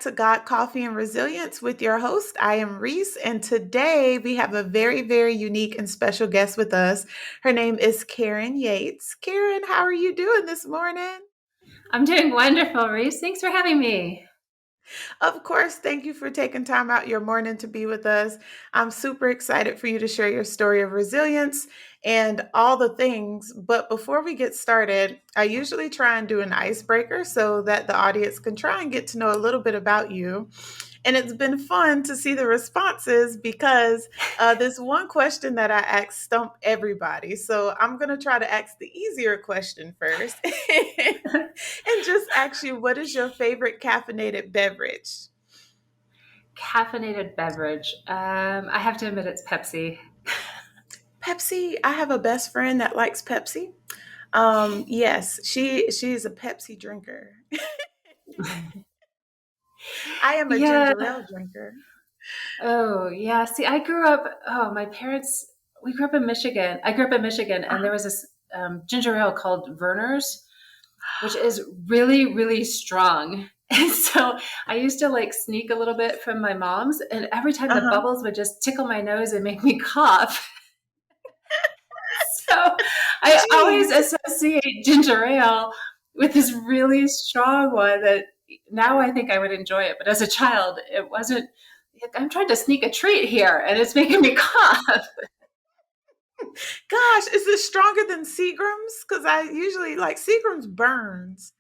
to God, Coffee, and Resilience with your host. I am Reese, and today we have a very, very unique and special guest with us. Her name is Karen Yates. Karen, how are you doing this morning? I'm doing wonderful, Reese. Thanks for having me. Of course, thank you for taking time out your morning to be with us. I'm super excited for you to share your story of resilience and all the things. But before we get started, I usually try and do an icebreaker so that the audience can try and get to know a little bit about you. And it's been fun to see the responses because this one question that I asked stumped everybody. So I'm going to try to ask the easier question first and just ask you, what is your favorite caffeinated beverage? Caffeinated beverage. I have to admit it's Pepsi. Pepsi. I have a best friend that likes Pepsi. Yes, she's a Pepsi drinker. I am a Yeah. ginger ale drinker. Oh, yeah. See, my parents, we grew up in Michigan. I grew up in Michigan, and there was this ginger ale called Verner's, which is really, really strong. And so I used to like sneak a little bit from my mom's, and every time the Uh-huh. bubbles would just tickle my nose and make me cough. So I always Jeez. associate ginger ale with this really strong one that now I think I would enjoy it. But as a child, it wasn't. I'm trying to sneak a treat here and it's making me cough. Gosh, is this stronger than Seagram's? Because I usually like Seagram's burns.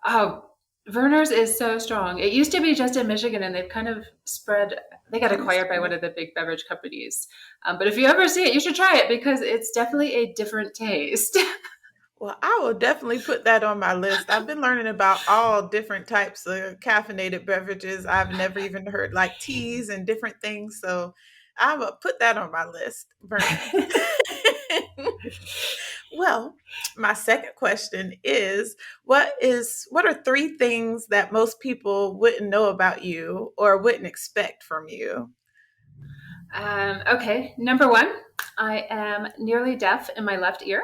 Oh, Verner's is so strong. It used to be just in Michigan and they've kind of spread, they got Kind of acquired by one spread. of the big beverage companies. But if you ever see it, you should try it because it's definitely a different taste. Well, I will definitely put that on my list. I've been learning about all different types of caffeinated beverages. I've never even heard like teas and different things. So I will put that on my list. Verner's. Well, my second question is what are three things that most people wouldn't know about you or wouldn't expect from you? Okay, number one, I am nearly deaf in my left ear,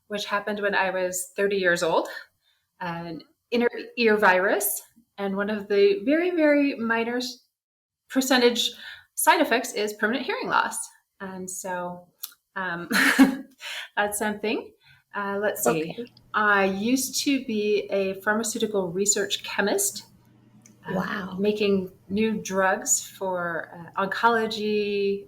which happened when I was 30 years old, an inner ear virus. And one of the very, very minor percentage side effects is permanent hearing loss. And so um, that's something. Let's see. Okay. I used to be a pharmaceutical research chemist, Wow. making new drugs for oncology,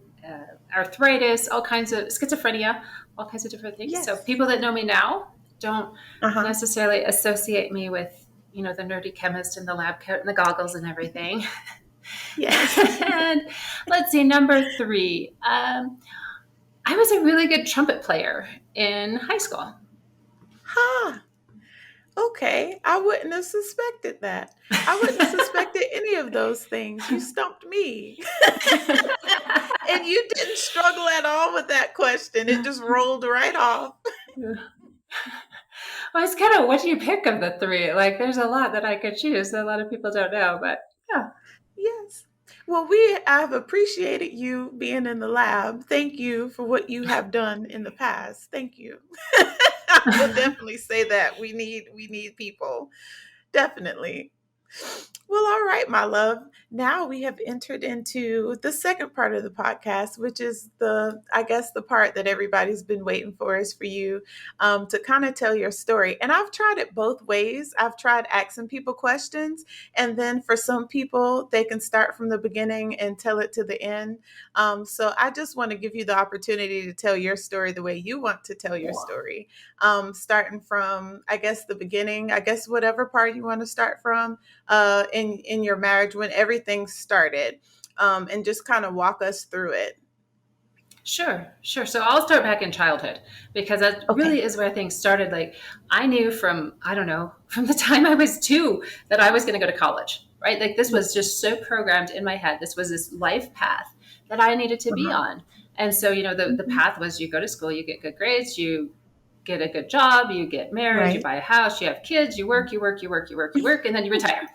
arthritis, all kinds of schizophrenia, all kinds of different things. So Yes. people that know me now don't Uh-huh. necessarily associate me with, the nerdy chemist in the lab coat and the goggles and everything. Yes. And let's see, number three. I was a really good trumpet player in high school. Huh. Okay. I wouldn't have suspected that. I wouldn't have suspected any of those things. You stumped me. And you didn't struggle at all with that question. It just rolled right off. Well, it's kind of what do you pick of the three? Like, there's a lot that I could choose that a lot of people don't know, but yeah. Yes. Well, we have appreciated you being in the lab. Thank you for what you have done in the past. Thank you. I will definitely say that we need people. Definitely. Well, all right, my love. Now we have entered into the second part of the podcast, which is I guess, the part that everybody's been waiting for is for you to kind of tell your story. And I've tried it both ways. I've tried asking people questions, and then for some people, they can start from the beginning and tell it to the end. So I just want to give you the opportunity to tell your story the way you want to tell your story, starting from, I guess, the beginning, I guess, whatever part you want to start from in your marriage when everything started, and just kind of walk us through it. Sure, sure. So I'll start back in childhood because that Okay. really is where things started. Like, I knew from, I don't know, from the time I was two that I was going to go to college, right? Like, this Yeah. was just so programmed in my head. This was this life path that I needed to be Uh-huh. on. And so, the Mhm. path was you go to school, you get good grades, you get a good job, you get married, you Right. buy a house, you have kids, you work, you work, you work, you work, you work, and then you retire.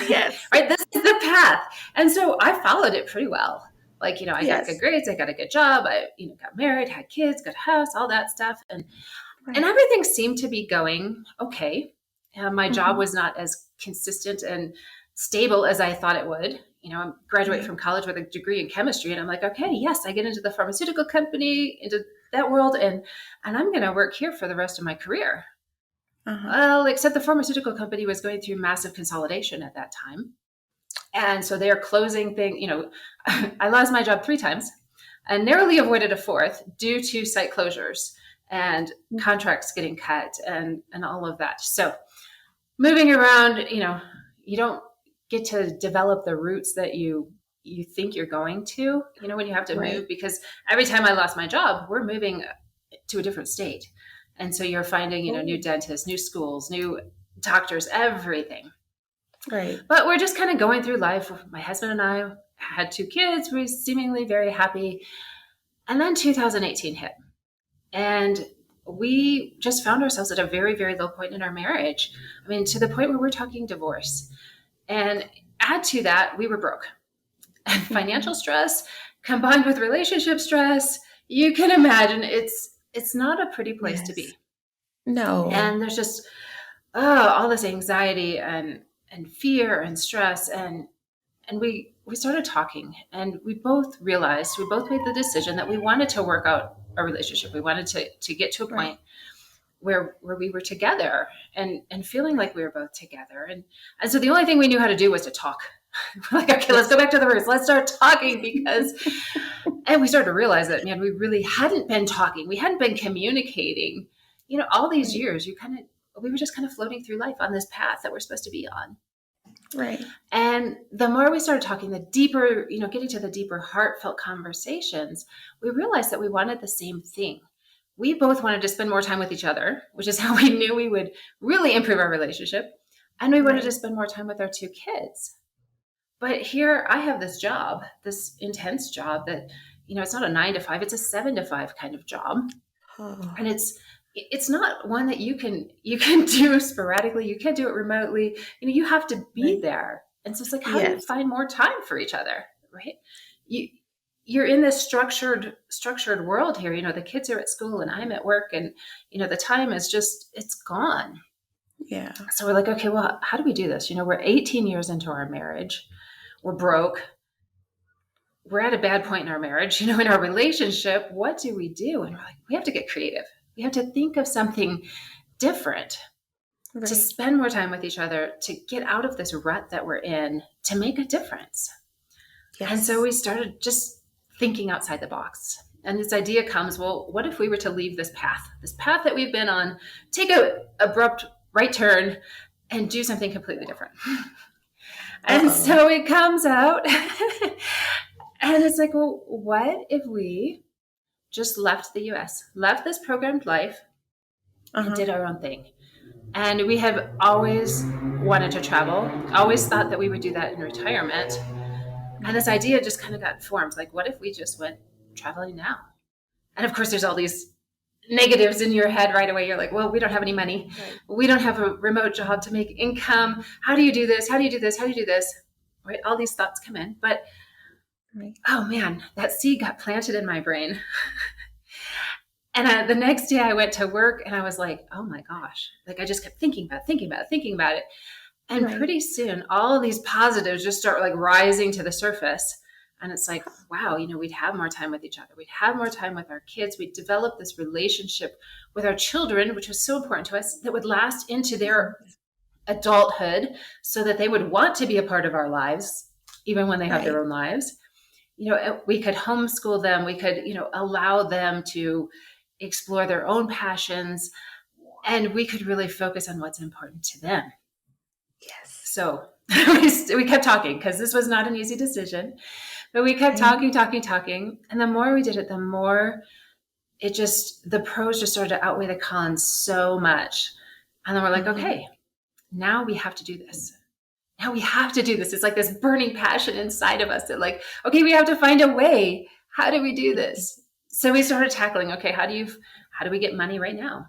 Yes. Right? This is the path. And so I followed it pretty well. Like, I got good Yes. grades, I got a good job, I, got married, had kids, good house, all that stuff. And Right. everything seemed to be going okay. My job Hmm. was not as consistent and stable as I thought it would. I graduate Right. from college with a degree in chemistry, and I'm like, okay, yes, I get into the pharmaceutical company, into that world, and I'm going to work here for the rest of my career. Uh-huh. Well, except the pharmaceutical company was going through massive consolidation at that time. And so they're closing I lost my job 3 times and narrowly avoided a fourth due to site closures and contracts getting cut and all of that. So moving around, you don't get to develop the roots that you think you're going to, when you have to Right. move, because every time I lost my job, we're moving to a different state. And so you're finding, new Oh, dentists, new schools, new doctors, everything. right. But we're just kind of going through life. My husband and I had 2 kids. We were seemingly very happy. And then 2018 hit. And we just found ourselves at a very, very low point in our marriage. I mean, to the point where we're talking divorce. And add to that, we were broke. And financial Mhm. stress combined with relationship stress, you can imagine it's not a pretty place to Yes. be. No. And there's just all this anxiety and fear and stress, and we started talking, and we both made the decision that we wanted to work out a relationship. We wanted to get to a Right. point where we were together and feeling like we were both together. And so the only thing we knew how to do was to talk. We're like, okay, let's go back to the roots. Let's start talking, because and we started to realize that, man, we really hadn't been talking. We hadn't been communicating. All these Right. years, we were just kind of floating through life on this path that we're supposed to be on. Right. And the more we started talking, the deeper, getting to the deeper heartfelt conversations, we realized that we wanted the same thing. We both wanted to spend more time with each other, which is how we knew we would really improve our relationship. And we wanted to Right. spend more time with our 2 kids. But here I have this job, this intense job that, it's not a 9 to 5, it's a 7 to 5 kind of job. Oh, And it's not one that you can do sporadically. You can't do it remotely. You have to be right. there. And so it's like, how do you Yes. find more time for each other? Right. You you're in this structured world here. The kids are at school and I'm at work, and the time is just, it's gone. Yeah. So we're like, okay, well, how do we do this? We're 18 years into our marriage. We're broke. We're at a bad point in our marriage, in our relationship. What do we do? And we're like, we have to get creative. We have to think of something different to Right. spend more time with each other, to get out of this rut that we're in, to make a difference. And so Yes. we started just thinking outside the box. And this idea comes, well, what if we were to leave this path that we've been on, take a abrupt right turn and do something completely different? And Uh-oh. so it comes out and it's like, well, what if we just left the US, left this programmed life, and Uh-huh. did our own thing? And we have always wanted to travel, always thought that we would do that in retirement. And this idea just kind of got formed. Like, what if we just went traveling now? And of course, there's all these negatives in your head right away. You're like, well, we don't have any money. Right. We don't have a remote job to make income. How do you do this? How do you do this? How do you do this? Right? All these thoughts come in. But, Right. oh man, that seed got planted in my brain. And the next day I went to work and I was like, oh my gosh. Like, I just kept thinking about it. And Right. pretty soon, all of these positives just start like rising to the surface. And it's like, wow, we'd have more time with each other. We'd have more time with our kids. We'd develop this relationship with our children, which was so important to us, that would last into their adulthood, so that they would want to be a part of our lives, even when they have Right. their own lives. We could homeschool them. We could, allow them to explore their own passions, and we could really focus on what's important to them. Yes. So we kept talking, because this was not an easy decision, but we kept Right. talking. And the more we did it, the more the pros just started to outweigh the cons so much. And then we're like, Uh-huh. okay, now we have to do this. Now we have to do this. It's like this burning passion inside of us that, like, okay, we have to find a way. How do we do this? So we started tackling, okay, how do we get money right now?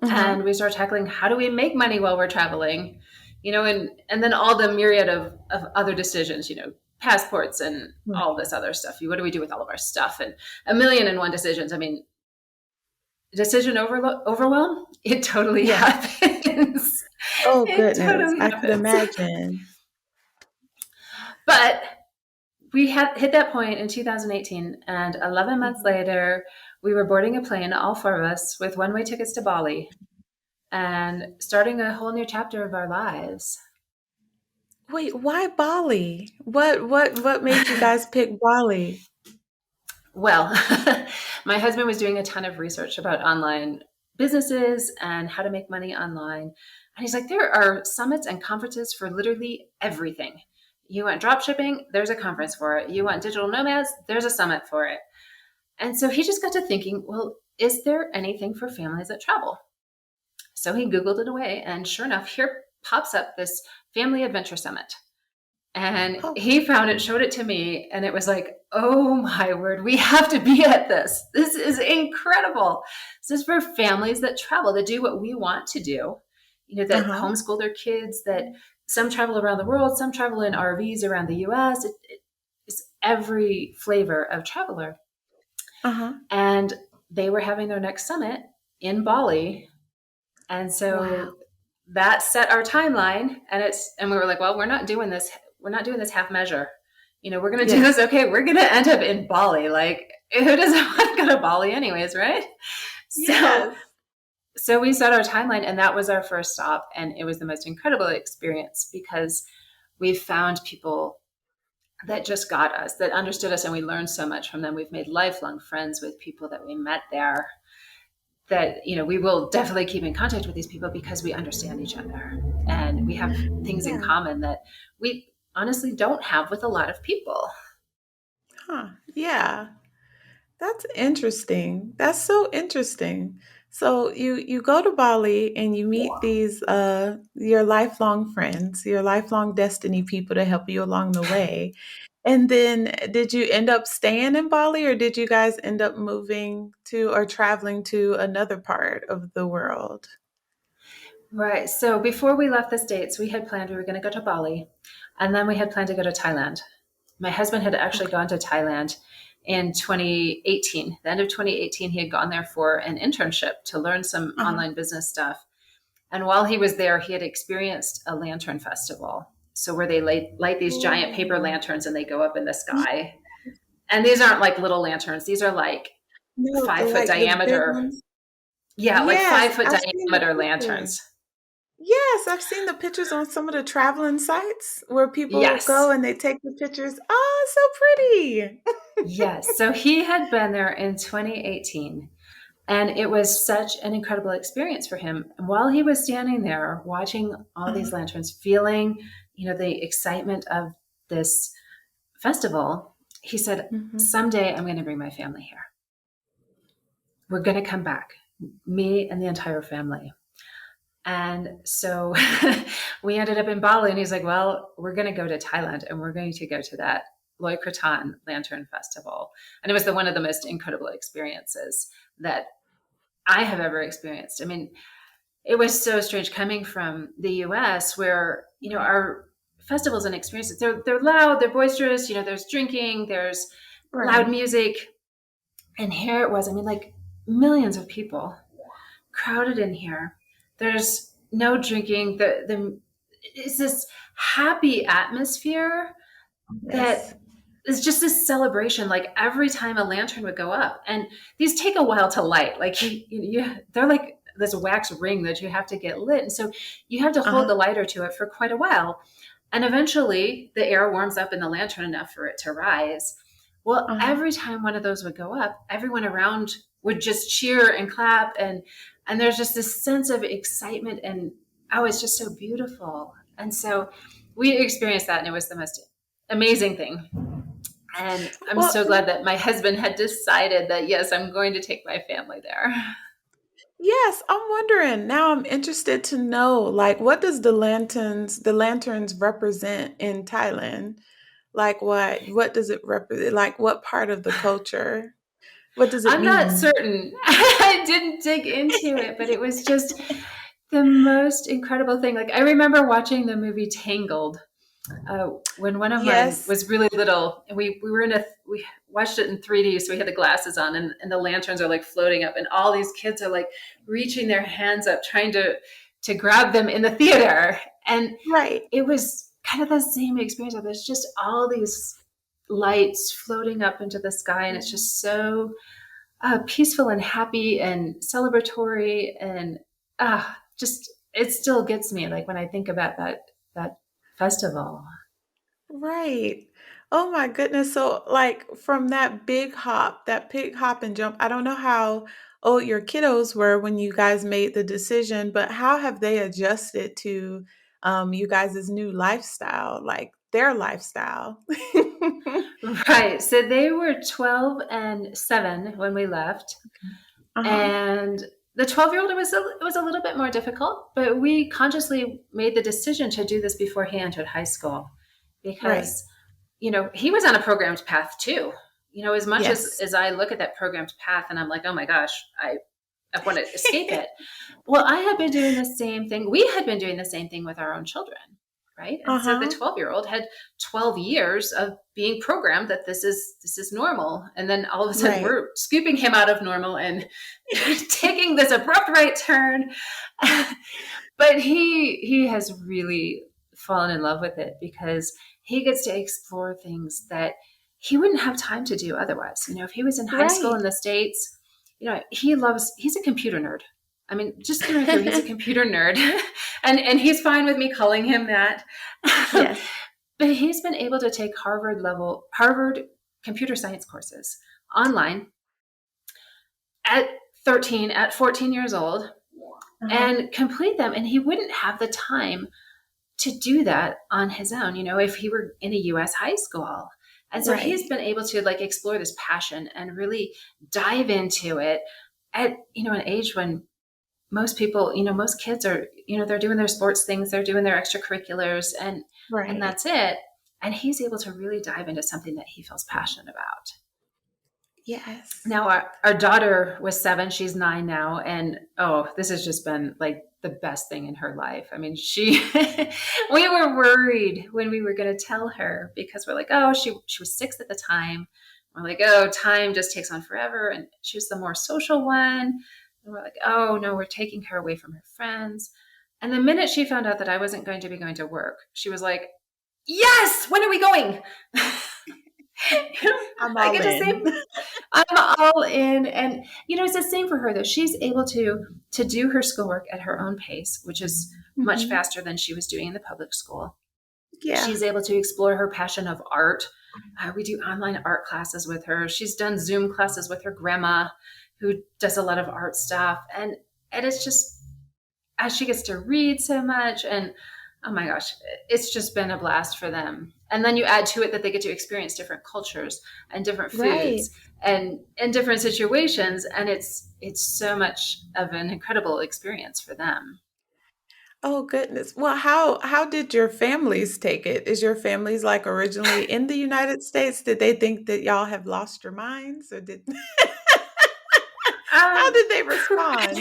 Uh-huh. And we started tackling, how do we make money while we're traveling? And then all the myriad of other decisions, passports and Right. all this other stuff. What do we do with all of our stuff? And a million and one decisions. I mean, decision overwhelm, it totally Yeah. happens. Oh It goodness, totally I could happens. imagine. But we had hit that point in 2018, and 11 months Mhm. later, we were boarding a plane, all four of us, with one-way tickets to Bali and starting a whole new chapter of our lives. Wait, why Bali? What made you guys pick Bali? Well, my husband was doing a ton of research about online businesses and how to make money online. And he's like, there are summits and conferences for literally everything. You want drop shipping? There's a conference for it. You want digital nomads? There's a summit for it. And so he just got to thinking, well, is there anything for families that travel? So he Googled it away, and sure enough, here pops up this family adventure summit. And Oh, he found it, showed it to me, and it was like, oh my word, we have to be at this. This is incredible. This is for families that travel, that do what we want to do, that uh-huh. homeschool their kids, that some travel around the world, some travel in RVs around the US. It's every flavor of traveler. Uh-huh. And they were having their next summit in Bali. And Wow. so that set our timeline, and we were like, well, we're not doing this half measure. We're going to do this. Yes. Okay, we're going to end up in Bali. Like, who doesn't want to go to Bali anyways, right? So, Yes. so we set our timeline, and that was our first stop, and it was the most incredible experience because we found people that just got us, that understood us, and we learned so much from them. We've made lifelong friends with people that we met there, that we will definitely keep in contact with these people because we understand each other and we have things in Yeah. common that we honestly don't have with a lot of people. Huh. Yeah. That's interesting. That's so interesting. So you go to Bali and you meet these your lifelong friends, your lifelong destiny people to help you along the way. And then did you end up staying in Bali or did you guys end up moving to or traveling to another part of the world? Right. So before we left the States, we had planned we were going to go to Bali, and then we had planned to go to Thailand. My husband had actually Okay. gone to Thailand in 2018. The end of 2018, he had gone there for an internship to learn some Uh-huh. online business stuff. And while he was there, he had experienced a lantern festival. So where they light these giant paper Oh. lanterns and they go up in the Ye sky. And these aren't like little lanterns. These are like No, 5 foot like the big diameter. ones. Yeah, like Yes, 5 foot I've seen the diameter pictures. lanterns. Yes, I've seen the pictures on some of the traveling sites where people Yes. go and they take the pictures. Oh, so pretty. Yes. So he had been there in 2018. And it was such an incredible experience for him. And while he was standing there watching all Uh-huh. these lanterns, feeling, the excitement of this festival, he said, Mhm. someday I'm going to bring my family here. We're going to come back, me and the entire family. And so we ended up in Bali, and he's like, well, we're going to go to Thailand and we're going to go to that Loy Krathong Lantern Festival. And it was one of the most incredible experiences that I have ever experienced. I mean, it was so strange coming from the US where, our festivals and experiences, they're loud, they're boisterous, there's drinking, there's loud Right. music. And here it was, I mean, like millions of people crowded in here. There's no drinking. The It's this happy atmosphere Yes. that is just this celebration. Like every time a lantern would go up, and these take a while to light. Like they're like this wax ring that you have to get lit, and so you have to hold Uh-huh. the lighter to it for quite a while. And eventually, the air warms up in the lantern enough for it to rise. Well, Uh-huh. every time one of those would go up, everyone around would just cheer and clap, and there's just this sense of excitement, and oh, it's just so beautiful. And so we experienced that, and it was the most amazing thing. And I'm Well, so glad that my husband had decided that yes, I'm going to take my family there. yes, I'm wondering. Now I'm interested to know, like, what does the lanterns represent in Thailand? Like what does it represent? Like what part of the culture? What does it I'm not mean? certain. I didn't dig into it, but it was just the most incredible thing. Like I remember watching the movie Tangled when one of mine Yes. was really little, and we were in a watched it in 3D. So we had the glasses on, and the lanterns are like floating up, and all these kids are like reaching their hands up, trying to grab them in the theater. And Right. it was kind of the same experience. There's just all these lights floating up into the sky, and it's just so peaceful and happy and celebratory, and just it still gets me like when I think about that festival. Right. Oh my goodness. So, like, from that big hop and jump, I don't know how old your kiddos were when you guys made the decision, but how have they adjusted to you guys' new lifestyle, like their lifestyle? Right. So they were 12 and 7 when we left. Uh-huh. And the 12-year-old, it was a little bit more difficult, but we consciously made the decision to do this before he entered high school Right. because, he was on a programmed path too. As much Yes. as I look at that programmed path and I'm like, oh my gosh, I want to escape it. Well, I had been doing the same thing. We had been doing the same thing with our own children, right? And so the Uh-huh. 12-year-old had 12 years of being programmed that this is normal. And then all of a sudden Right. we're scooping him out of normal and taking this abrupt right turn. But he has really fallen in love with it because he gets to explore things that he wouldn't have time to do otherwise. If he was in high school Right. in the States, he's a computer nerd. I mean, just through and through, he's a computer nerd. and he's fine with me calling him that. Yes. But he's been able to take Harvard computer science courses online at 13, at 14 years old, Uh-huh. and complete them. And he wouldn't have the time to do that on his own, if he were in a US high school. And so he's Right. been able to like explore this passion and really dive into it at, an age when most people, most kids are, they're doing their sports things, they're doing their extracurriculars, and Right. that's it. And he's able to really dive into something that he feels passionate about. Yes. Now our daughter was 7, she's 9 now, and this has just been like the best thing in her life. I mean, we were worried when we were going to tell her because we're like, she was 6 at the time. We're like, time just takes on forever, and she was the more social one. And we're like, oh no, we're taking her away from her friends. And the minute she found out that I wasn't going to be going to work, she was like, yes, when are we going? I'm I all get to in. say I'm all in. And it's the same for her though. She's able to do her schoolwork at her own pace, which is much Mhm. faster than she was doing in the public school. Yeah. She's able to explore her passion of art. We do online art classes with her. She's done Zoom classes with her grandma, who does a lot of art stuff. And it's just as she gets to read so much, and oh my gosh, it's just been a blast for them. And then you add to it that they get to experience different cultures and different Right. foods and different situations, and it's so much of an incredible experience for them. Oh, goodness. Well, how did your families take it? Is your families, like, originally in the United States? Did they think that y'all have lost your minds, or did how Um, did they respond?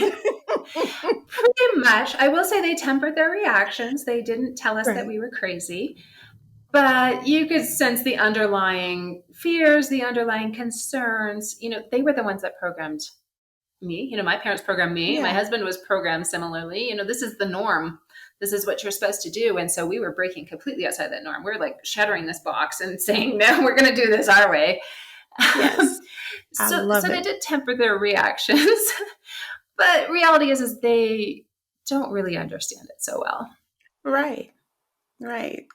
Pretty much. I will say they tempered their reactions. They didn't tell us that Right. we were crazy, but you could sense the underlying fears, the underlying concerns. They were the ones that programmed me. My parents programmed me. My Yeah. husband was programmed similarly. This is the norm. This is what you're supposed to do. And so we were breaking completely outside that norm. We're like shattering this box and saying, no, we're going to do this our way. Yes. I So love they it. did temper their reactions. But reality is they don't really understand it so well. Right. Right.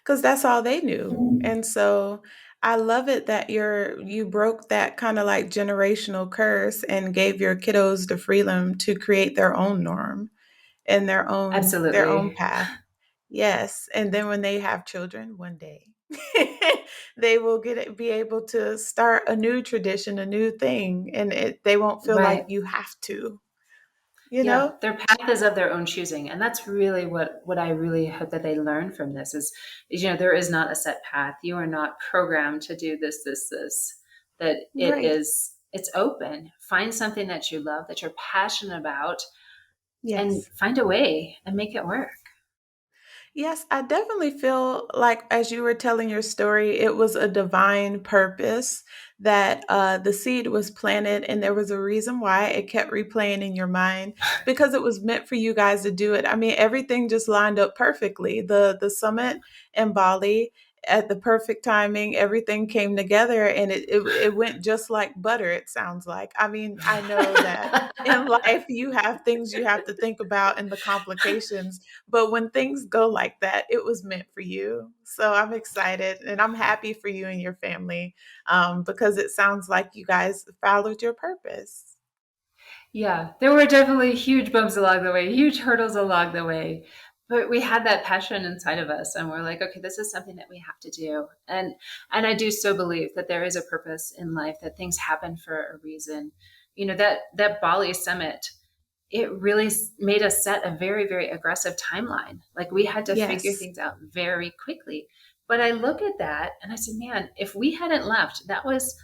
Because that's all they knew, and so I love it that you broke that kinda, like, generational curse and gave your kiddos the freedom to create their own norm and their own Absolutely. path. Yes, and then when they have children one day, they will be able to start a new tradition, a new thing, and they won't feel like Right. you have to, you Yeah, know? their path is of their own choosing, and that's really what I really hope that they learn from this is there is not a set path. You are not programmed to do this. That Right. it's open. Find something that you love, that you're passionate about, and Yes. find a way and make it work. Yes, I definitely feel like as you were telling your story, it was a divine purpose that the seed was planted, and there was a reason why it kept replaying in your mind because it was meant for you guys to do it. I mean, everything just lined up perfectly. The summit in Bali at the perfect timing, everything came together, and it went just like butter. It sounds like. I mean, I know that in life you have things you have to think about and the complications, but when things go like that, it was meant for you. So I'm excited and I'm happy for you and your family, because it sounds like you guys followed your purpose. Yeah, there were definitely huge bumps along the way, huge hurdles along the way. But we had that passion inside of us and we're like, okay, this is something that we have to do. And I do so believe that there is a purpose in life, that things happen for a reason. That Bali summit, it really made us set a very, very aggressive timeline. Like we had to figure Yes. things out very quickly. But I look at that and I said, man, if we hadn't left, that was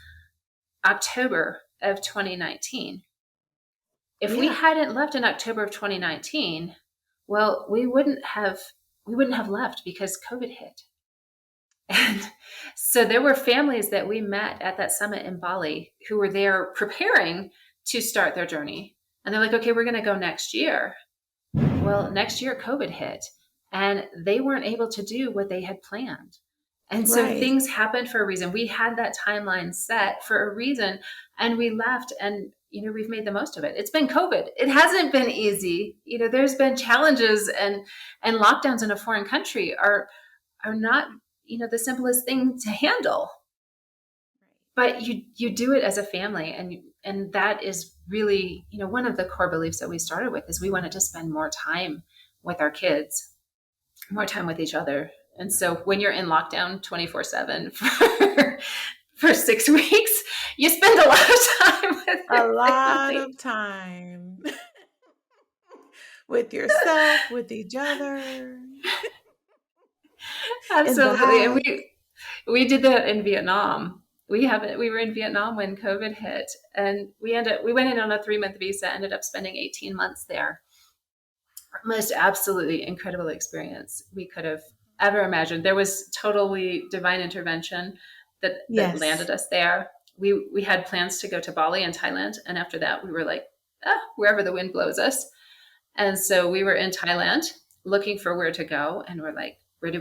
October of 2019. If we Yeah. hadn't left in October of 2019, well, we wouldn't have left because COVID hit. And so there were families that we met at that summit in Bali who were there preparing to start their journey. And they're like, okay, we're going to go next year. Well, next year COVID hit and they weren't able to do what they had planned. And so Right. things happened for a reason. We had that timeline set for a reason and we left, and we've made the most of it. It's been COVID. It hasn't been easy. There's been challenges, and lockdowns in a foreign country are not, the simplest thing to handle. But you do it as a family, and that is really, one of the core beliefs that we started with is we wanted to spend more time with our kids, more time with each other. And so when you're in lockdown 24/7 for 6 weeks, you spend a lot of time with A your lot family. of time with yourself, with each other, in the Absolutely. And house. we did that in Vietnam. We were in Vietnam when COVID hit, and we went in on a 3-month visa, ended up spending 18 months there. Most absolutely incredible experience we could have ever imagined. There was totally divine intervention that Yes. landed us there. We had plans to go to Bali and Thailand, and after that we were like, wherever the wind blows us. And so we were in Thailand looking for where to go, and we're like, where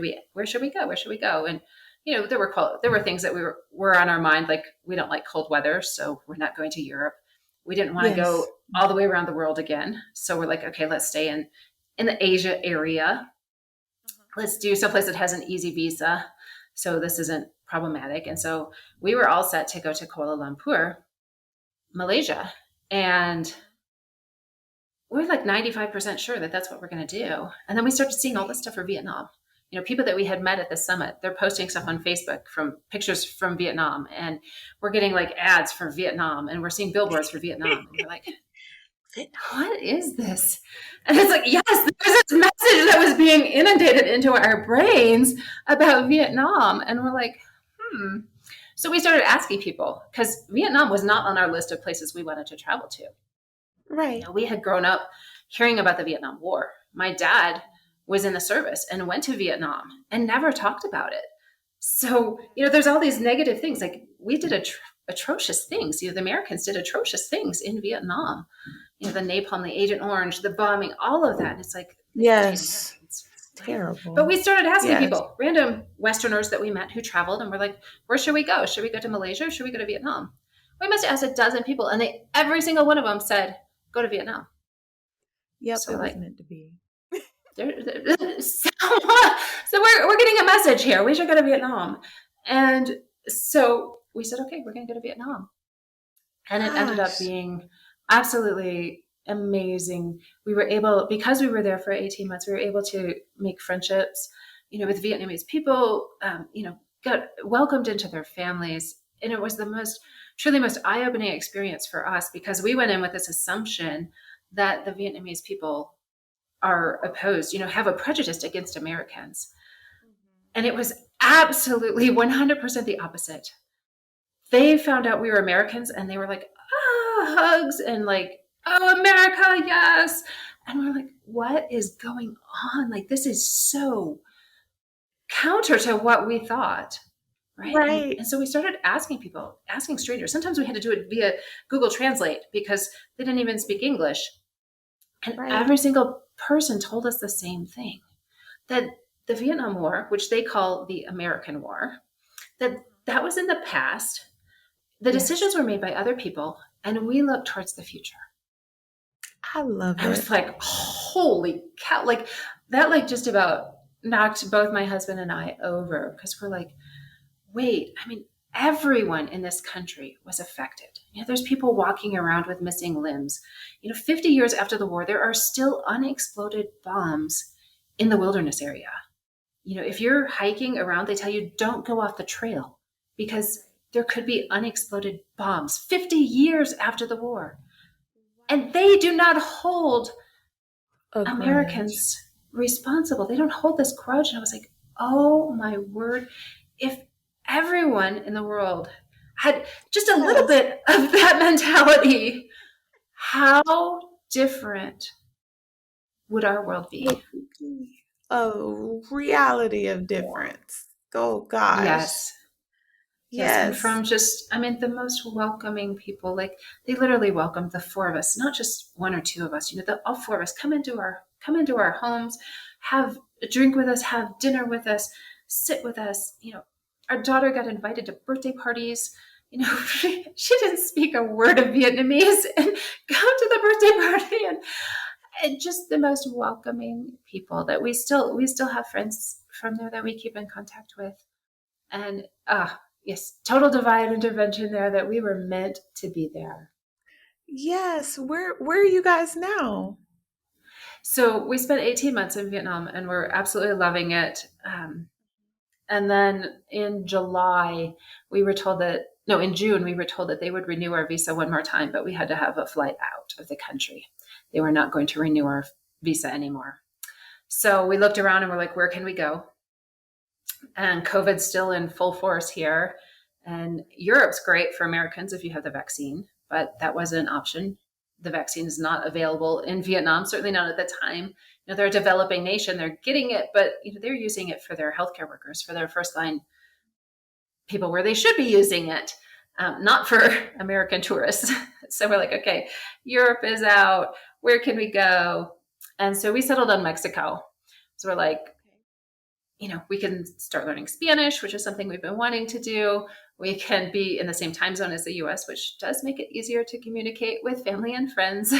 should we go? Where should we go? And there were things that were on our mind, like we don't like cold weather, so we're not going to Europe. We didn't want to go Yes. all the way around the world again, so we're like, okay, let's stay in the Asia area. Let's do someplace that has an easy visa, so this isn't problematic. And so we were all set to go to Kuala Lumpur, Malaysia, and we're like 95% sure that that's what we're going to do. And then we started seeing all this stuff for Vietnam. People that we had met at the summit, they're posting stuff on Facebook from pictures from Vietnam. And we're getting like ads for Vietnam, and we're seeing billboards for Vietnam. And we're like, what is this? And it's like, yes, there's this message that was being inundated into our brains about Vietnam. And we're like, So we started asking people, because Vietnam was not on our list of places we wanted to travel to. Right. We had grown up hearing about the Vietnam War. My dad was in the service and went to Vietnam and never talked about it. So, there's all these negative things. Like we did atrocious things. The Americans did atrocious things in Vietnam. The napalm, the Agent Orange, the bombing, all of that. And it's like, they betrayed Yes. Americans, right? But Terrible. we started asking Yes. people, random Westerners that we met who traveled, and we're like, where should we go? Should we go to Malaysia or should we go to Vietnam? We must have asked a dozen people, and every single one of them said, go to Vietnam. Yep, So it was like, meant to be. so we're getting a message here. We should go to Vietnam. And so we said, okay, we're going to go to Vietnam. And it ended up Gosh. being absolutely amazing. Because we were there for 18 months, we were able to make friendships, with Vietnamese people, got welcomed into their families. And it was truly most eye-opening experience for us, because we went in with this assumption that the Vietnamese people are opposed, have a prejudice against Americans. And it was absolutely 100% the opposite. They found out we were Americans and they were like, hugs and like, oh, America, yes. And we're like, what is going on? Like, this is so counter to what we thought. Right. And Right. so we started asking people, asking strangers. Sometimes we had to do it via Google Translate because they didn't even speak English. And Right. every single person told us the same thing, that the Vietnam War, which they call the American War, that was in the past. The Yes. decisions were made by other people, and we look towards the future. I love I was it. like, holy cow. Like that, like just about knocked both my husband and I over because we're like, wait, I mean, everyone in this country was affected. There's people walking around with missing limbs. 50 years after the war, there are still unexploded bombs in the wilderness area. If you're hiking around, they tell you don't go off the trail because there could be unexploded bombs 50 years after the war. And they do not hold A grudge. Americans responsible. They don't hold this grudge. And I was like, oh my word. If everyone in the world had just a little Yes. bit of that mentality, how different would our world Would be? be a reality of difference. Oh gosh. Yes. Yes. And Yes. from just, I mean, the most welcoming people, like they literally welcomed the four of us, not just one or two of us, all four of us come into our homes, have a drink with us, have dinner with us, sit with us. Our daughter got invited to birthday parties. She didn't speak a word of Vietnamese and come to the birthday party, and just the most welcoming people that we still have friends from there that we keep in contact with. And yes, total divine intervention there, that we were meant to be there. Yes. Where are you guys now? So we spent 18 months in Vietnam and we're absolutely loving it. And then in July, we were told that, no, in June, we were told that they would renew our visa one more time, but we had to have a flight out of the country. They were not going to renew our visa anymore. So we looked around and we're like, where can we go? And COVID's still in full force here. And Europe's great for Americans if you have the vaccine, but that wasn't an option. The vaccine is not available in Vietnam, certainly not at the time. They're a developing nation, they're getting it, but they're using it for their healthcare workers, for their first line people where they should be using it, not for American tourists. So we're like, okay, Europe is out. Where can we go? And so we settled on Mexico. So we're like, we can start learning Spanish, which is something we've been wanting to do. We can be in the same time zone as the US, which does make it easier to communicate with family and friends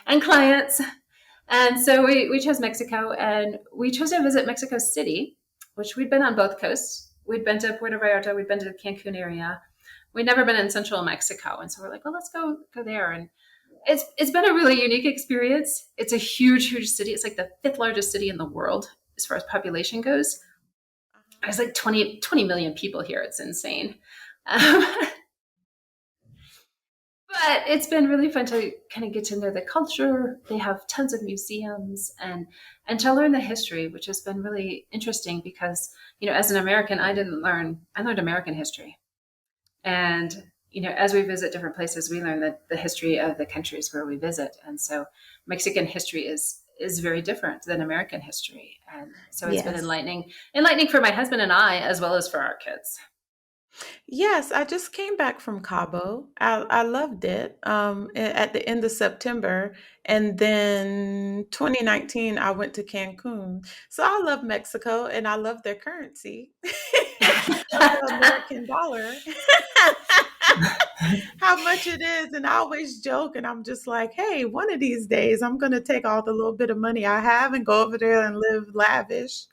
and clients. And so we chose Mexico, and we chose to visit Mexico City, which we'd been on both coasts. We'd been to Puerto Vallarta, we'd been to the Cancun area. We'd never been in central Mexico. And so we're like, well, let's go there. And it's been a really unique experience. It's a huge city. It's like the fifth largest city in the world as far as population goes. There's like 20 million people here. It's insane. Um, but it's been really fun to kind of get to know the culture. They have tons of museums, and to learn the history, which has been really interesting because, as an American, I learned American history. And, as we visit different places, we learn the history of the countries where we visit. And so Mexican history is very different than American history. And so it's been Yes. enlightening for my husband and I, as well as for our kids. Yes, I just came back from Cabo. I loved it. At the end of September, and then 2019, I went to Cancun. So I love Mexico, and I love their currency of the American dollar. How much it is, and I always joke, and I'm just like, hey, one of these days I'm gonna take all the little bit of money I have and go over there and live lavish.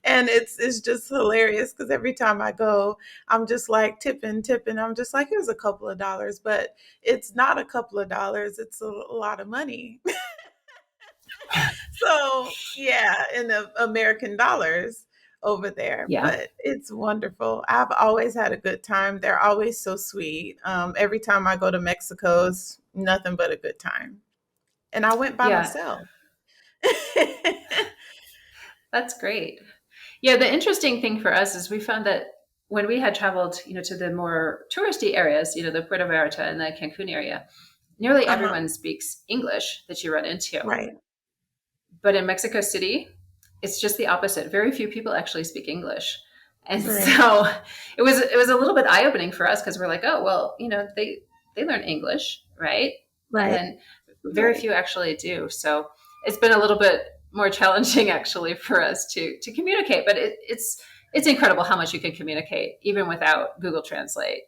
And it's just hilarious because every time I go, I'm just like tipping. I'm just like, here's a couple of dollars, but it's not a couple of dollars, it's a lot of money. So yeah, in the American dollars over there, Yeah. but it's wonderful. I've always had a good time. They're always so sweet. Every time I go to Mexico, it's nothing but a good time. And I went by Yeah. myself. That's great. Yeah. The interesting thing for us is we found that when we had traveled, to the more touristy areas, the Puerto Vallarta and the Cancun area, nearly Uh-huh. everyone speaks English that you run into. Right. But in Mexico City, it's just the opposite. Very few people actually speak English. And Right. so it was a little bit eye opening for us because we're like, oh well, they learn English, right? Right. And very Right. few actually do. So it's been a little bit more challenging actually for us to communicate. But it's incredible how much you can communicate even without Google Translate.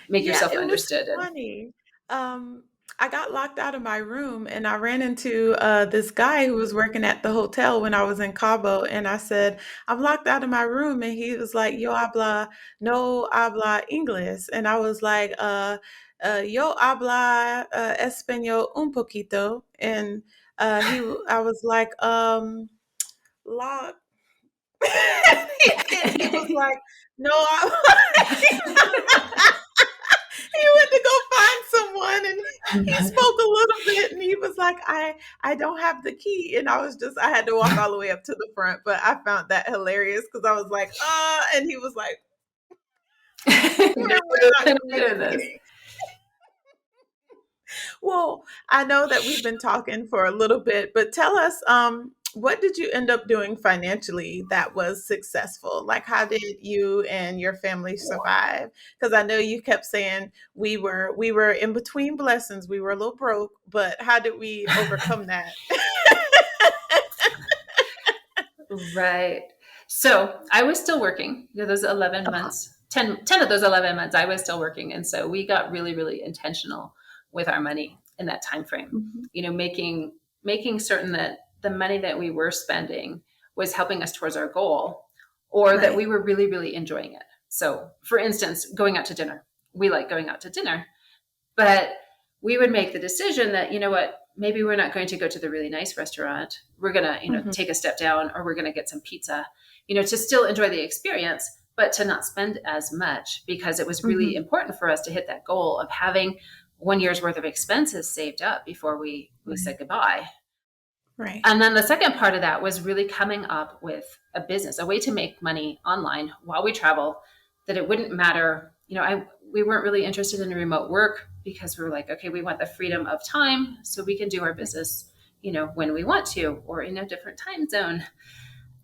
Make Yeah, yourself it was understood. And funny. Um, I got locked out of my room and I ran into this guy who was working at the hotel when I was in Cabo. And I said, I'm locked out of my room. And he was like, no habla English. And I was like, yo habla español un poquito. And I was like, locked. And he was like, no, he went to go find someone and he spoke a little bit and he was like, I don't have the key. And I had to walk all the way up to the front, but I found that hilarious because I was like, and he was like, we're not this. communicating. Well, I know that we've been talking for a little bit, but tell us, what did you end up doing financially that was successful? Like, how did you and your family survive? Because I know you kept saying we were in between blessings, we were a little broke, but how did we overcome that? Right. So I was still working. Those 11 Uh-huh. months, 10 of those 11 months, I was still working. And so we got really, really intentional with our money in that time frame. Mhm. Making certain that the money that we were spending was helping us towards our goal, or that Right. we were really, really enjoying it. So for instance, going out to dinner. We like going out to dinner, but we would make the decision that, you know what, maybe we're not going to go to the really nice restaurant. We're going to, Mhm. take a step down, or we're going to get some pizza, to still enjoy the experience, but to not spend as much, because it was really Mhm. important for us to hit that goal of having 1 year's worth of expenses saved up before we Right. said goodbye. Right. And then the second part of that was really coming up with a business, a way to make money online while we travel, that it wouldn't matter. We weren't really interested in remote work because we were like, okay, we want the freedom of time so we can do our business, when we want to, or in a different time zone.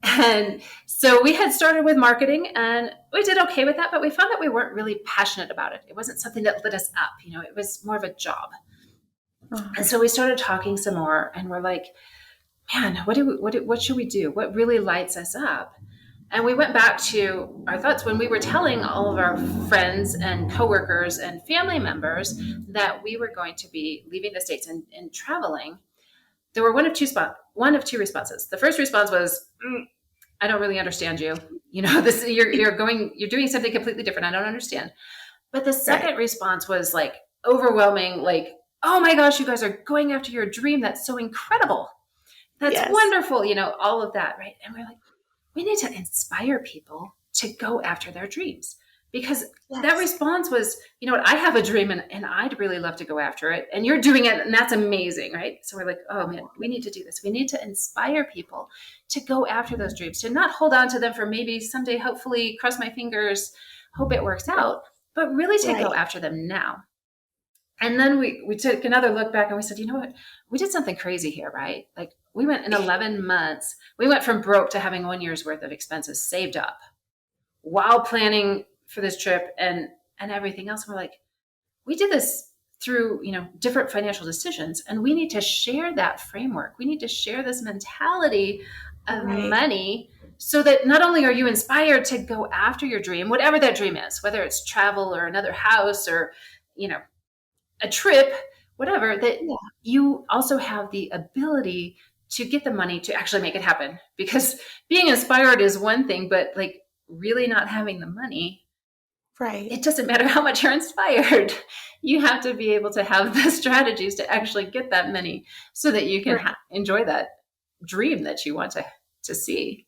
And so we had started with marketing and we did okay with that, but we found that we weren't really passionate about it. It wasn't something that lit us up, it was more of a job. Uh-huh. And so we started talking some more and we're like, man, what should we do? What really lights us up? And we went back to our thoughts when we were telling all of our friends and coworkers and family members that we were going to be leaving the States and traveling. There were one of two responses. The first response was, I don't really understand you. This you're doing something completely different. I don't understand. But the Right. second response was like overwhelming, like, oh my gosh, you guys are going after your dream. That's so incredible. That's Yes. wonderful, all of that, right? And we're like, we need to inspire people to go after their dreams, because that Yes. response was, what, I have a dream and I'd really love to go after it. And you're doing it and that's amazing, right? So we're like, oh man, we need to do this. We need to inspire people to go after those dreams, to not hold on to them for maybe someday, hopefully, cross my fingers, hope it works out, but really to go Right. after them now. And then we took another look back and we said, you know what? We did something crazy here, right? Like we went in 11 months, we went from broke to having 1 year's worth of expenses saved up while planning for this trip and everything else. We're like, we did this through, different financial decisions, and we need to share that framework. We need to share this mentality of Right. money so that not only are you inspired to go after your dream, whatever that dream is, whether it's travel or another house or, you know, a trip, whatever, that Yeah. you also have the ability to get the money to actually make it happen. Because being inspired is one thing, but like really not having the money, Right. it doesn't matter how much you're inspired. You have to be able to have the strategies to actually get that money so that you can Right. enjoy that dream that you want to see.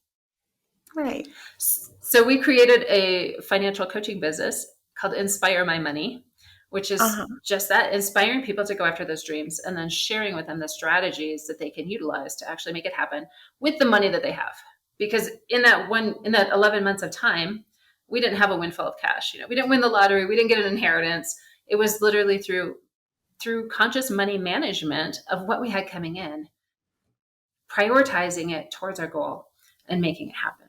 Right. So we created a financial coaching business called Inspire My Money, which is Uh-huh. just that, inspiring people to go after those dreams and then sharing with them the strategies that they can utilize to actually make it happen with the money that they have. Because in that 11 months of time, we didn't have a windfall of cash. We didn't win the lottery. We didn't get an inheritance. It was literally through conscious money management of what we had coming in, prioritizing it towards our goal and making it happen.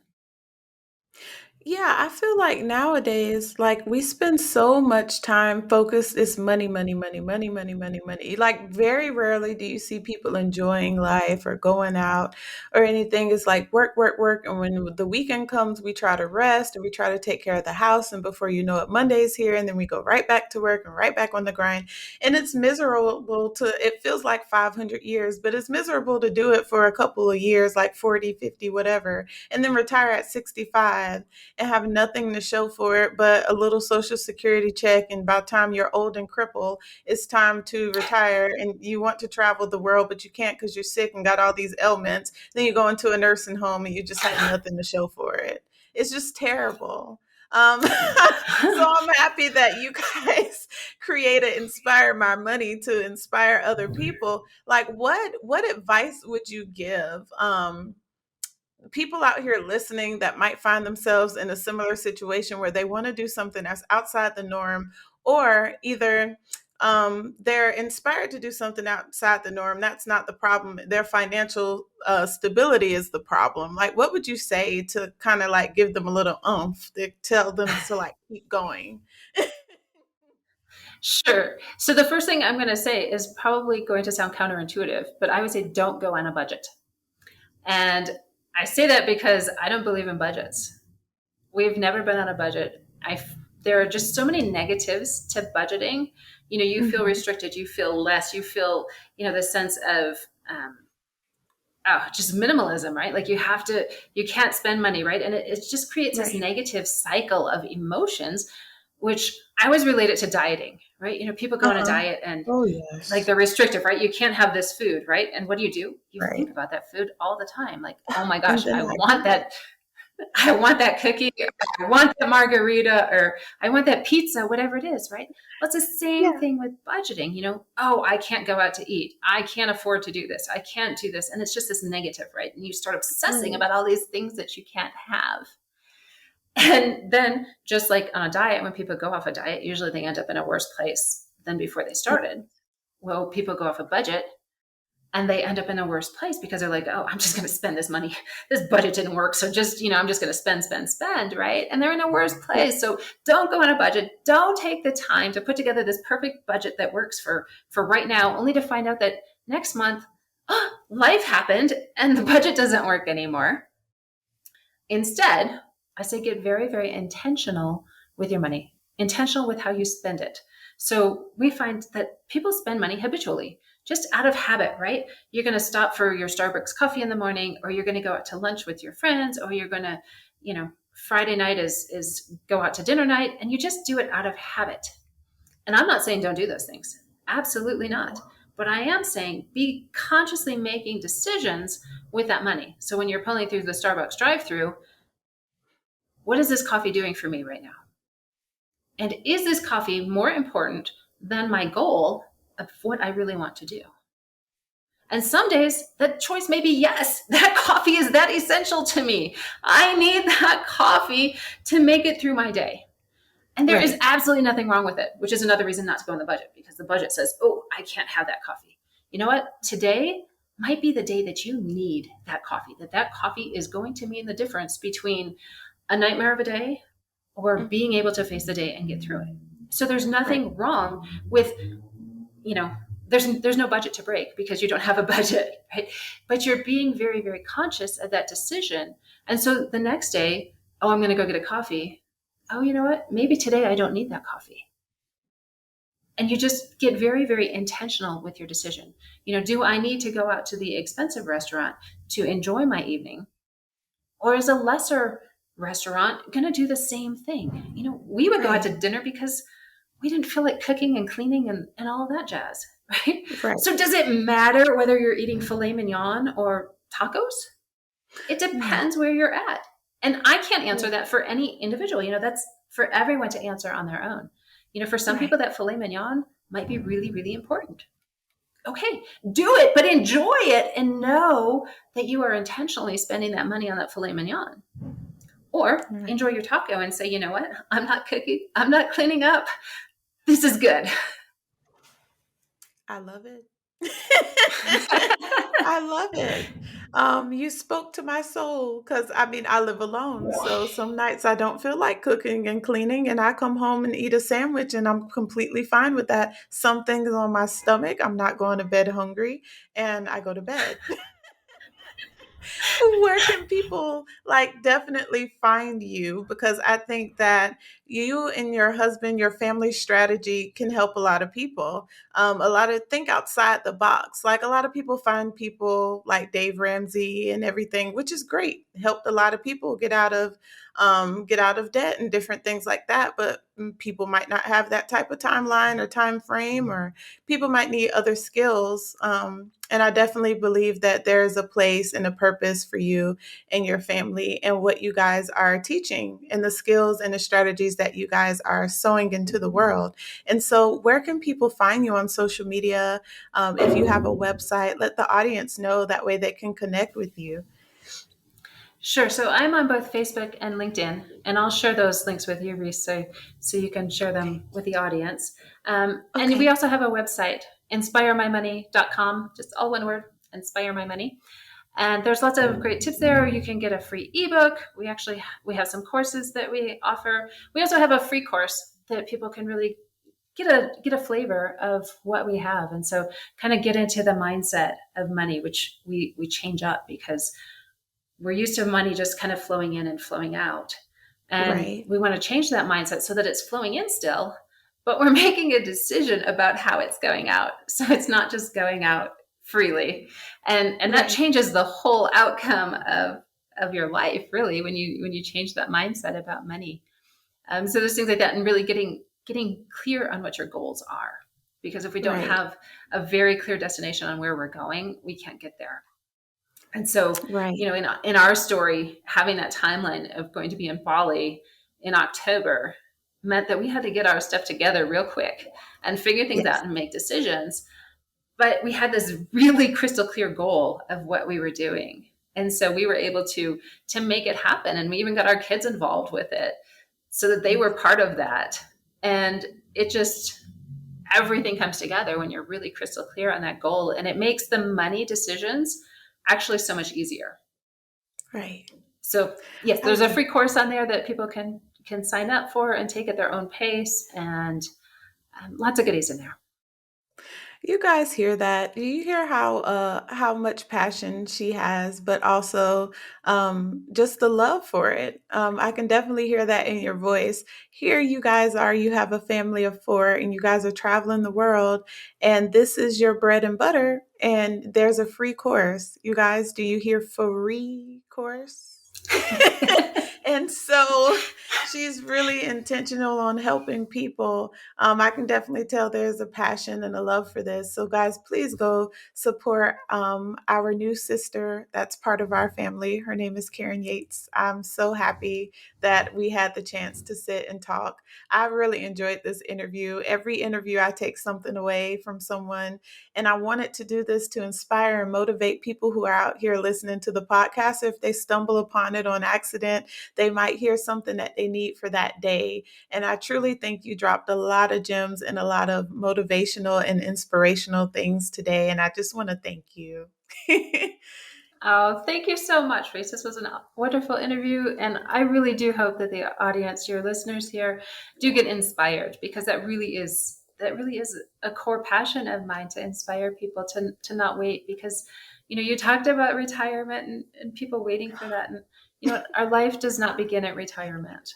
Yeah, I feel like nowadays, like we spend so much time focused, it's money, money, money, money, money, money, money. Like very rarely do you see people enjoying life or going out or anything. It's like work, work, work. And when the weekend comes, we try to rest or we try to take care of the house. And before you know it, Monday's here and then we go right back to work and right back on the grind. And it's miserable it feels like 500 years, but it's miserable to do it for a couple of years, like 40, 50, whatever, and then retire at 65 and have nothing to show for it but a little social security check. And by the time you're old and crippled, it's time to retire and you want to travel the world, but you can't because you're sick and got all these ailments. Then you go into a nursing home and you just have nothing to show for it. It's just terrible. So I'm happy that you guys created Inspire My Money to inspire other people. Like what advice would you give people out here listening that might find themselves in a similar situation where they want to do something that's outside the norm, or either they're inspired to do something outside the norm? That's not the problem. Their financial stability is the problem. Like, what would you say to kind of like give them a little oomph to tell them to like keep going? Sure. So the first thing I'm going to say is probably going to sound counterintuitive, but I would say don't go on a budget. And I say that because I don't believe in budgets. We've never been on a budget. There are just so many negatives to budgeting. You feel restricted, you feel less, you feel, the sense of just minimalism, right? Like you can't spend money, right? And it just creates this negative cycle of emotions, which I always relate it to dieting, right? People go on a diet and like they're restrictive, right? You can't have this food, right? And what do? You think about that food all the time. Like, oh my gosh, I want that. I want that cookie, or I want the margarita, or I want that pizza, whatever it is, right? Well, it's the same thing with budgeting, oh, I can't go out to eat. I can't afford to do this. I can't do this. And it's just this negative, right? And you start obsessing about all these things that you can't have. And then just like on a diet, when people go off a diet, usually they end up in a worse place than before they started. Well, people go off a budget and they end up in a worse place because they're like, oh, I'm just going to spend this money. This budget didn't work. So just, I'm just going to spend, right? And they're in a worse place. So don't go on a budget. Don't take the time to put together this perfect budget that works for right now, only to find out that next month, life happened and the budget doesn't work anymore. Instead, I say get very, very intentional with your money, intentional with how you spend it. So we find that people spend money habitually, just out of habit, right? You're going to stop for your Starbucks coffee in the morning, or you're going to go out to lunch with your friends, or you're going to, Friday night is go out to dinner night, and you just do it out of habit. And I'm not saying don't do those things. Absolutely not. But I am saying be consciously making decisions with that money. So when you're pulling through the Starbucks drive-through, what is this coffee doing for me right now? And is this coffee more important than my goal of what I really want to do? And some days that choice may be yes, that coffee is that essential to me. I need that coffee to make it through my day. And there is absolutely nothing wrong with it, which is another reason not to go on the budget, because the budget says, oh, I can't have that coffee. You know what? Today might be the day that you need that coffee, that coffee is going to mean the difference between a nightmare of a day or being able to face the day and get through it. So there's nothing wrong with, there's no budget to break because you don't have a budget, right? But you're being very, very conscious of that decision. And so the next day, oh, I'm going to go get a coffee. Oh, you know what? Maybe today I don't need that coffee. And you just get very, very intentional with your decision. Do I need to go out to the expensive restaurant to enjoy my evening? Or is a lesser restaurant going to do the same thing? We would go out to dinner because we didn't feel like cooking and cleaning and all of that jazz, right? So does it matter whether you're eating filet mignon or tacos? It depends where you're at. And I can't answer that for any individual. That's for everyone to answer on their own. For some people, that filet mignon might be really, really important. Okay, do it, but enjoy it and know that you are intentionally spending that money on that filet mignon. Or enjoy your taco and say, you know what? I'm not cooking. I'm not cleaning up. This is good. I love it. I love it. You spoke to my soul because I mean, I live alone. So some nights I don't feel like cooking and cleaning, and I come home and eat a sandwich, and I'm completely fine with that. Something's on my stomach. I'm not going to bed hungry, and I go to bed. Where can people like definitely find you? Because I think that you and your husband, your family strategy can help a lot of people. A lot of think outside the box. Like a lot of people find people like Dave Ramsey and everything, which is great. Helped a lot of people get out of debt and different things like that. But people might not have that type of timeline or time frame, or people might need other skills. And I definitely believe that there is a place and a purpose for you and your family and what you guys are teaching and the skills and the strategies that you guys are sowing into the world. And so, where can people find you on social media? If you have a website, let the audience know that way they can connect with you. Sure. So I'm on both Facebook and LinkedIn, and I'll share those links with you, Reese, so you can share them Okay. with the audience. And we Okay. also have a website, inspiremymoney.com, just all one word, inspiremymoney. And there's lots of great tips there. You can get a free ebook. We have some courses that we offer. We also have a free course that people can really get a flavor of what we have, and so kind of get into the mindset of money, which we change up because we're used to money just kind of flowing in and flowing out. And Right. we want to change that mindset so that it's flowing in still, but we're making a decision about how it's going out. So it's not just going out freely. And that Right. changes the whole outcome of your life, really, when you change that mindset about money. So there's things like that, and really getting clear on what your goals are. Because if we don't Right. have a very clear destination on where we're going, we can't get there. And so, Right. in our story, having that timeline of going to be in Bali in October meant that we had to get our stuff together real quick and figure things Yes. out and make decisions. But we had this really crystal clear goal of what we were doing. And so we were able to make it happen. And we even got our kids involved with it so that they were part of that. And it just everything comes together when you're really crystal clear on that goal. And it makes the money decisions actually so much easier. Right. So yes, I there's a love free course on there that people can sign up for and take at their own pace, and lots of goodies in there. You guys hear that? Do you hear how much passion she has, but also just the love for it? I can definitely hear that in your voice. Here you guys are, you have a family of four, and you guys are traveling the world, and this is your bread and butter, and there's a free course. You guys, do you hear free course? And so she's really intentional on helping people. I can definitely tell there's a passion and a love for this. So, guys, please go support our new sister that's part of our family. Her name is Karen Yates. I'm so happy that we had the chance to sit and talk. I really enjoyed this interview. Every interview, I take something away from someone. And I wanted to do this to inspire and motivate people who are out here listening to the podcast. If they stumble upon it on accident, they might hear something that they need for that day. And I truly think you dropped a lot of gems and a lot of motivational and inspirational things today. And I just want to thank you. Oh, thank you so much, Reese. This was a wonderful interview, and I really do hope that the audience, your listeners here, do get inspired, because that really is a core passion of mine, to inspire people to not wait. Because you talked about retirement, and people waiting for that, and our life does not begin at retirement.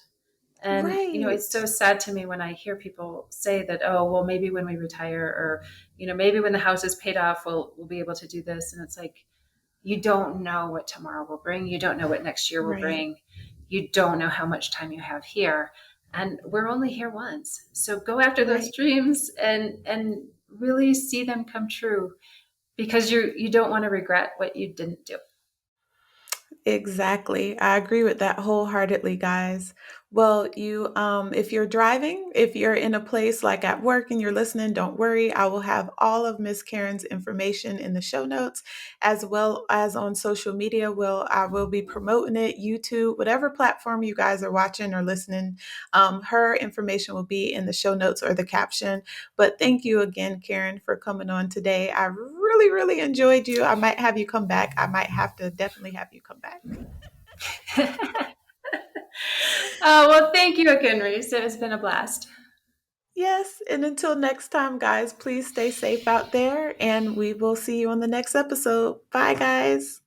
And it's Right. so sad to me when I hear people say that, oh, well, maybe when we retire, or maybe when the house is paid off, we'll be able to do this. And it's like, you don't know what tomorrow will bring. You don't know what next year will Right. bring. You don't know how much time you have here. And we're only here once. So go after those Right. dreams and really see them come true, because you don't want to regret what you didn't do. Exactly. I agree with that wholeheartedly, guys. Well, if you're driving, if you're in a place like at work and you're listening, don't worry. I will have all of Miss Karen's information in the show notes, as well as on social media. I will be promoting it, YouTube, whatever platform you guys are watching or listening. Her information will be in the show notes or the caption. But thank you again, Karen, for coming on today. I really really, really enjoyed you. I might have you come back. I might have to definitely have you come back. Well, thank you again, Reese. It has been a blast. Yes. And until next time, guys, please stay safe out there and we will see you on the next episode. Bye, guys.